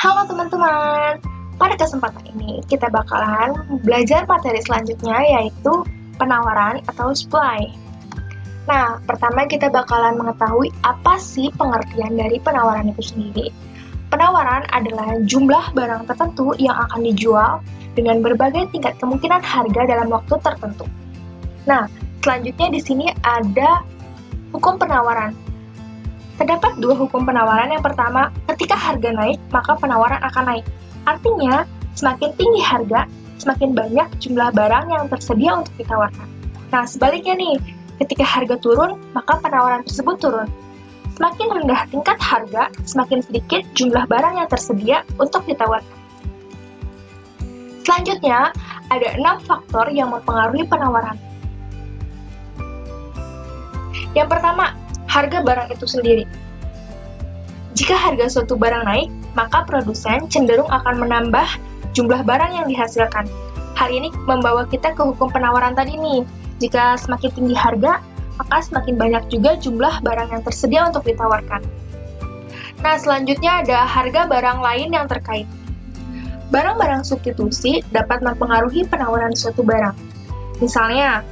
Halo teman-teman, pada kesempatan ini kita bakalan belajar materi selanjutnya yaitu penawaran atau supply. Nah, pertama kita bakalan mengetahui apa sih pengertian dari penawaran itu sendiri. Penawaran adalah jumlah barang tertentu yang akan dijual dengan berbagai tingkat kemungkinan harga dalam waktu tertentu. Nah, selanjutnya di sini ada hukum penawaran. Terdapat dua hukum penawaran. Yang pertama, ketika harga naik, maka penawaran akan naik. Artinya, semakin tinggi harga, semakin banyak jumlah barang yang tersedia untuk ditawarkan. Nah, sebaliknya nih, ketika harga turun, maka penawaran tersebut turun. Semakin rendah tingkat harga, semakin sedikit jumlah barang yang tersedia untuk ditawarkan. Selanjutnya, ada 6 faktor yang mempengaruhi penawaran. Yang pertama, harga barang itu sendiri. Jika harga suatu barang naik, maka produsen cenderung akan menambah jumlah barang yang dihasilkan. Hal ini membawa kita ke hukum penawaran tadi nih. Jika semakin tinggi harga, maka semakin banyak juga jumlah barang yang tersedia untuk ditawarkan. Nah, selanjutnya ada harga barang lain yang terkait. Barang-barang substitusi dapat mempengaruhi penawaran suatu barang. Misalnya,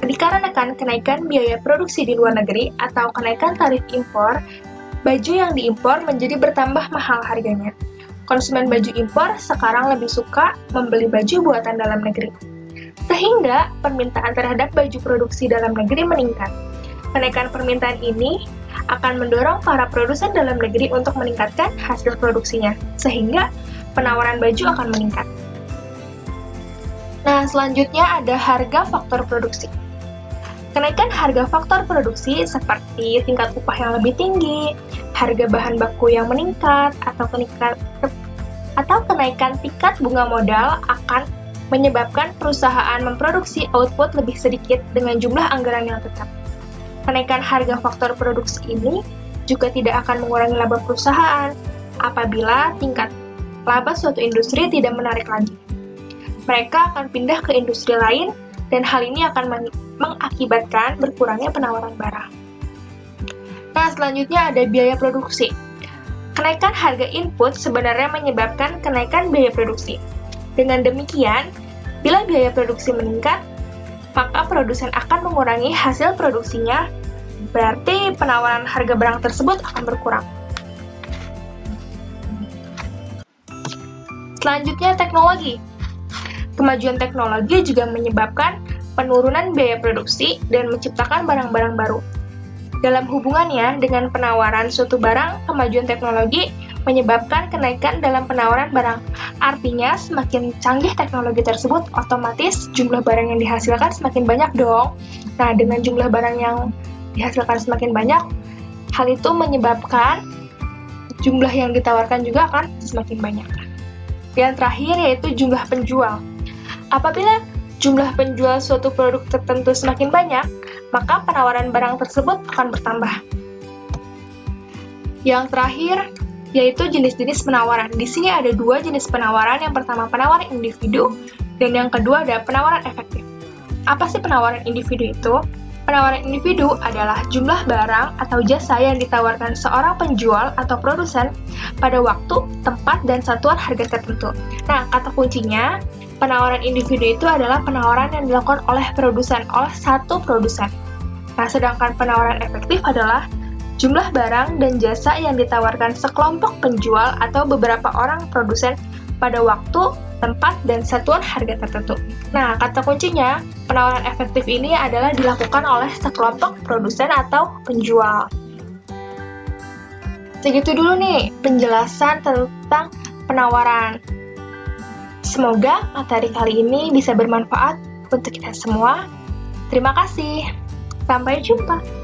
dikarenakan kenaikan biaya produksi di luar negeri atau kenaikan tarif impor, baju yang diimpor menjadi bertambah mahal harganya. Konsumen baju impor sekarang lebih suka membeli baju buatan dalam negeri. Sehingga permintaan terhadap baju produksi dalam negeri meningkat. Kenaikan permintaan ini akan mendorong para produsen dalam negeri untuk meningkatkan hasil produksinya, sehingga penawaran baju akan meningkat. Nah, selanjutnya ada harga faktor produksi. Kenaikan harga faktor produksi seperti tingkat upah yang lebih tinggi, harga bahan baku yang meningkat, atau kenaikan tingkat bunga modal akan menyebabkan perusahaan memproduksi output lebih sedikit dengan jumlah anggaran yang tetap. Kenaikan harga faktor produksi ini juga tidak akan mengurangi laba perusahaan apabila tingkat laba suatu industri tidak menarik lagi. Mereka akan pindah ke industri lain dan hal ini akan mengakibatkan berkurangnya penawaran barang. Nah, selanjutnya ada biaya produksi. Kenaikan harga input sebenarnya menyebabkan kenaikan biaya produksi. Dengan demikian, bila biaya produksi meningkat, maka produsen akan mengurangi hasil produksinya, berarti penawaran harga barang tersebut akan berkurang. Selanjutnya, teknologi. Kemajuan teknologi juga menyebabkan penurunan biaya produksi dan menciptakan barang-barang baru. Dalam hubungannya dengan penawaran suatu barang, kemajuan teknologi menyebabkan kenaikan dalam penawaran barang. Artinya, semakin canggih teknologi tersebut, otomatis jumlah barang yang dihasilkan semakin banyak dong. Nah, dengan jumlah barang yang dihasilkan semakin banyak, hal itu menyebabkan jumlah yang ditawarkan juga akan semakin banyak. Yang terakhir yaitu jumlah penjual. Apabila jumlah penjual suatu produk tertentu semakin banyak, maka penawaran barang tersebut akan bertambah. Yang terakhir, yaitu jenis-jenis penawaran. Di sini ada dua jenis penawaran. Yang pertama, penawaran individu, dan yang kedua ada penawaran efektif. Apa sih penawaran individu itu? Penawaran individu adalah jumlah barang atau jasa yang ditawarkan seorang penjual atau produsen pada waktu, tempat, dan satuan harga tertentu. Nah, kata kuncinya, penawaran individu itu adalah penawaran yang dilakukan oleh satu produsen. Nah, sedangkan penawaran efektif adalah jumlah barang dan jasa yang ditawarkan sekelompok penjual atau beberapa orang produsen pada waktu, tempat, dan satuan harga tertentu. Nah, kata kuncinya, penawaran efektif ini adalah dilakukan oleh sekelompok produsen atau penjual. Segitu dulu nih penjelasan tentang penawaran. Semoga materi kali ini bisa bermanfaat untuk kita semua. Terima kasih. Sampai jumpa.